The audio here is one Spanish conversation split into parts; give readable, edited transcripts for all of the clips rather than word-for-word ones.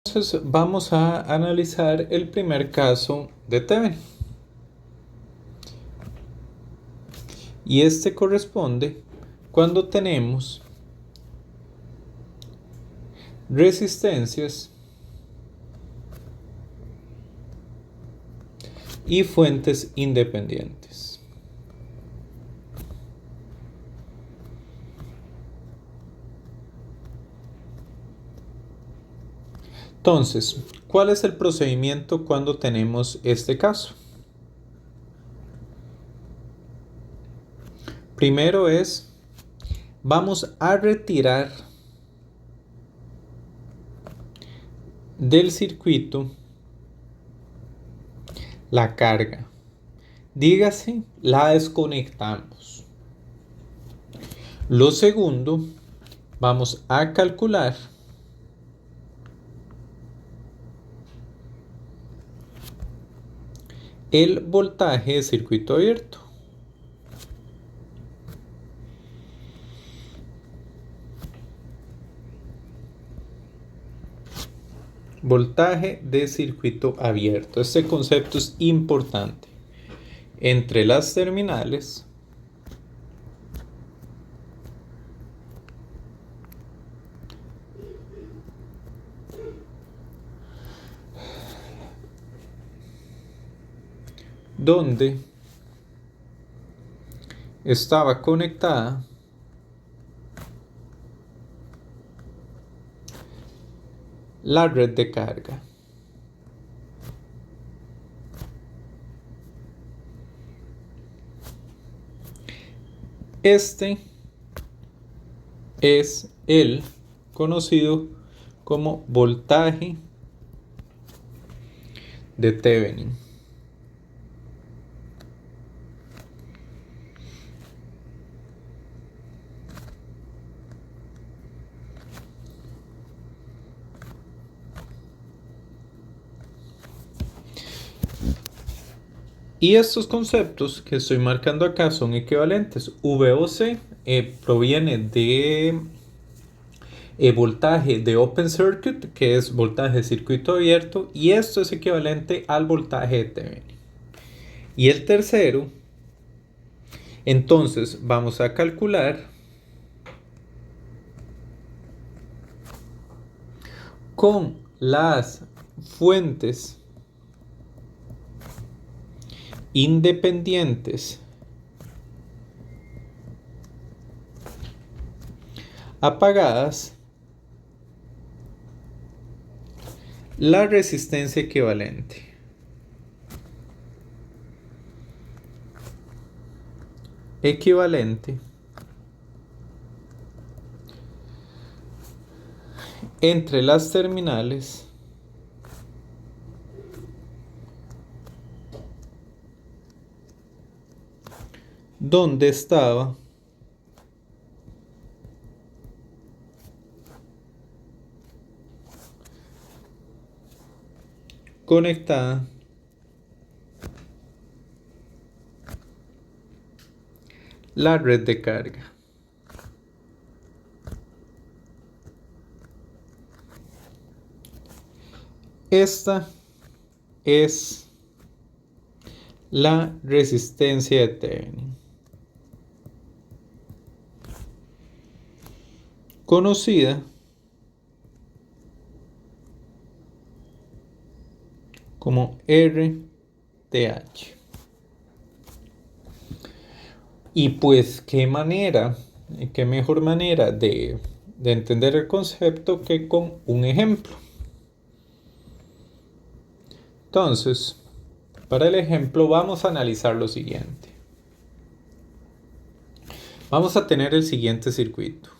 Entonces vamos a analizar el primer caso de Thevenin. Y este corresponde cuando tenemos resistencias y fuentes independientes. Entonces, ¿cuál es el procedimiento cuando tenemos este caso? Primero vamos a retirar del circuito la carga. Dígase, la desconectamos. Lo segundo, vamos a calcular el voltaje de circuito abierto. Voltaje de circuito abierto. Este concepto es importante. Entre las terminales donde estaba conectada la red de carga. Este es el conocido como voltaje de Thevenin. Y estos conceptos que estoy marcando acá son equivalentes. VOC proviene de voltaje de open circuit, que es voltaje de circuito abierto, y esto es equivalente al voltaje de Thevenin. Y el tercero, entonces vamos a calcular con las fuentes independientes apagadas la resistencia equivalente. Entre las terminales donde estaba conectada la red de carga. Esta es la resistencia de Thevenin, conocida como RTH. Y pues qué mejor manera de entender el concepto que con un ejemplo. Entonces, para el ejemplo vamos a analizar lo siguiente. Vamos a tener el siguiente circuito.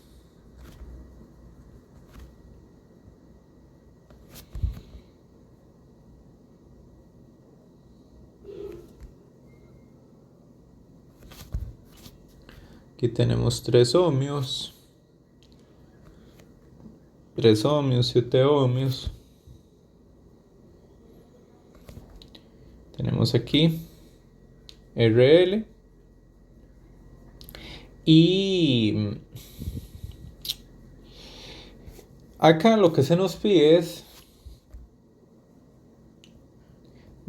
Aquí tenemos 3 ohmios, 7 ohmios. Tenemos aquí RL. Y acá lo que se nos pide es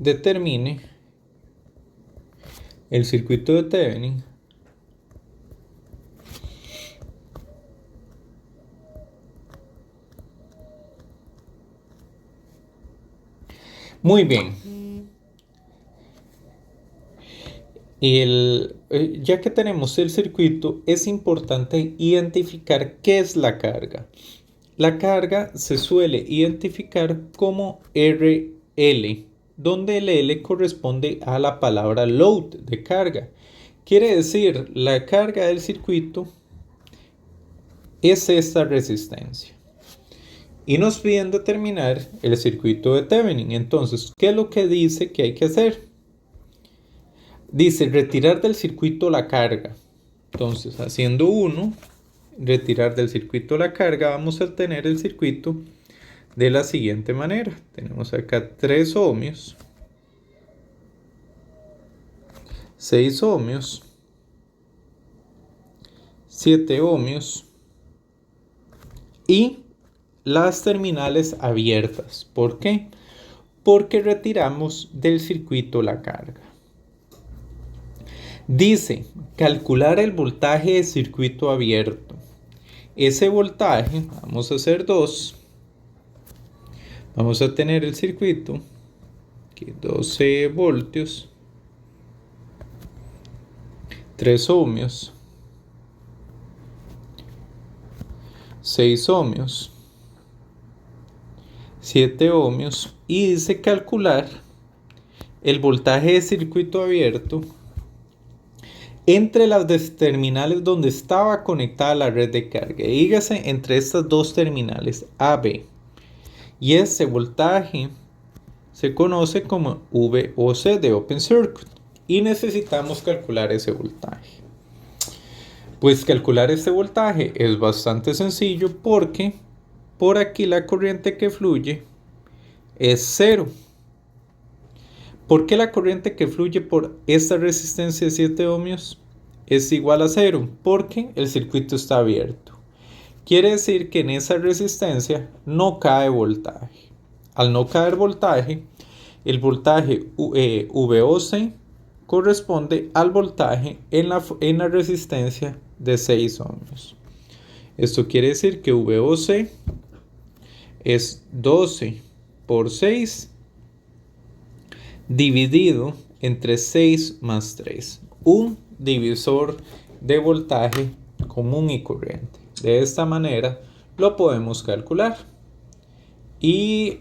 determine el circuito de Thevenin muy bien. Ya que tenemos el circuito, es importante identificar qué es la carga. La carga se suele identificar como RL, donde el L corresponde a la palabra load de carga. Quiere decir, la carga del circuito es esta resistencia. Y nos piden determinar el circuito de Thevenin. Entonces, ¿qué es lo que dice que hay que hacer? Dice retirar del circuito la carga. Entonces, haciendo 1, retirar del circuito la carga, vamos a tener el circuito de la siguiente manera. Tenemos acá 3 ohmios, 6 ohmios, 7 ohmios y las terminales abiertas. ¿Por qué? Porque retiramos del circuito la carga. Dice, calcular el voltaje de circuito abierto. Ese voltaje, vamos a hacer 2. Vamos a tener el circuito, que 12 voltios, 3 ohmios, 6 ohmios, 7 ohmios, y dice calcular el voltaje de circuito abierto entre las terminales donde estaba conectada la red de carga. Dígase entre estas dos terminales AB. Y ese voltaje se conoce como VOC de Open Circuit. Y necesitamos calcular ese voltaje. Pues calcular este voltaje es bastante sencillo porque por aquí la corriente que fluye es 0. ¿Por qué la corriente que fluye por esta resistencia de 7 ohmios es igual a 0? Porque el circuito está abierto. Quiere decir que en esa resistencia no cae voltaje. Al no caer voltaje, el voltaje VOC corresponde al voltaje en la resistencia de 6 ohmios. Esto quiere decir que VOC es 12 por 6 dividido entre 6 más 3. Un divisor de voltaje común y corriente. De esta manera lo podemos calcular. Y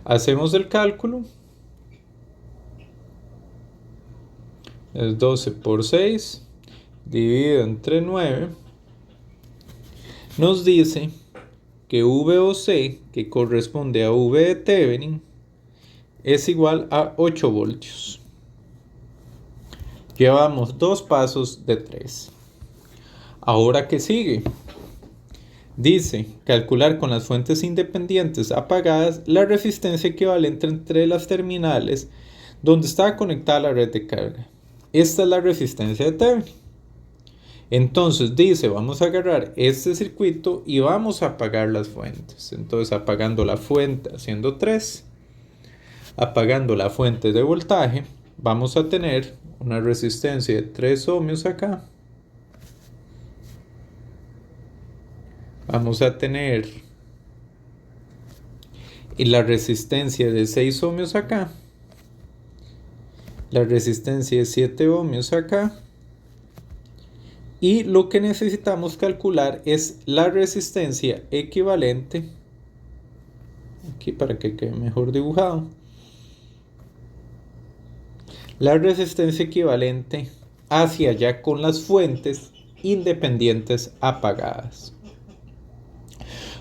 hacemos el cálculo. Es 12 por 6 dividido entre 9. Nos dice que VOC, que corresponde a V de Thevenin, es igual a 8 voltios. Llevamos 2 pasos de 3. Ahora, ¿qué sigue? Dice, calcular con las fuentes independientes apagadas la resistencia equivalente entre las terminales donde está conectada la red de carga. Esta es la resistencia de Thevenin. Entonces dice, vamos a agarrar este circuito y vamos a apagar las fuentes. Entonces apagando la fuente, haciendo 3, apagando la fuente de voltaje, vamos a tener una resistencia de 3 ohmios acá. Vamos a tener la resistencia de 6 ohmios acá. La resistencia de 7 ohmios acá. Y lo que necesitamos calcular es la resistencia equivalente, aquí para que quede mejor dibujado, la resistencia equivalente hacia allá con las fuentes independientes apagadas.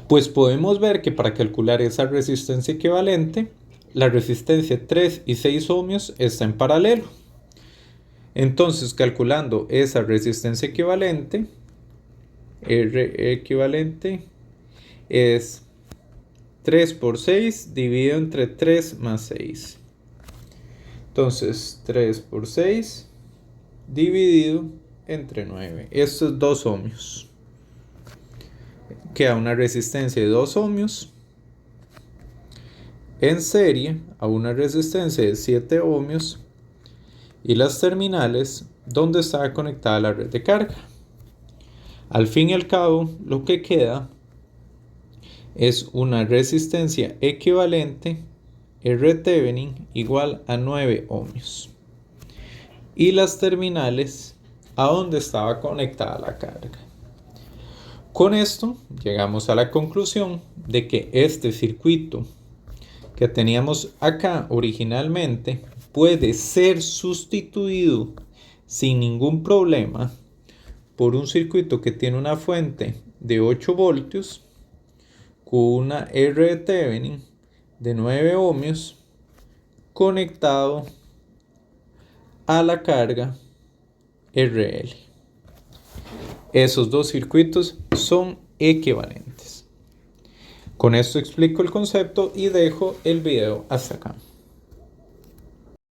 Pues podemos ver que para calcular esa resistencia equivalente, la resistencia 3 y 6 ohmios está en paralelo. Entonces, calculando esa resistencia equivalente, R equivalente es 3 por 6 dividido entre 3 más 6. Entonces, 3 por 6 dividido entre 9. Esto es 2 ohmios. Queda una resistencia de 2 ohmios en serie a una resistencia de 7 ohmios y las terminales donde está conectada la red de carga. Al fin y al cabo, lo que queda es una resistencia equivalente R Thevenin igual a 9 ohmios y las terminales a donde estaba conectada la carga. Con esto llegamos a la conclusión de que este circuito que teníamos acá originalmente puede ser sustituido sin ningún problema por un circuito que tiene una fuente de 8 voltios con una R de Thevenin de 9 ohmios conectado a la carga RL. Esos dos circuitos son equivalentes. Con esto explico el concepto y dejo el video hasta acá.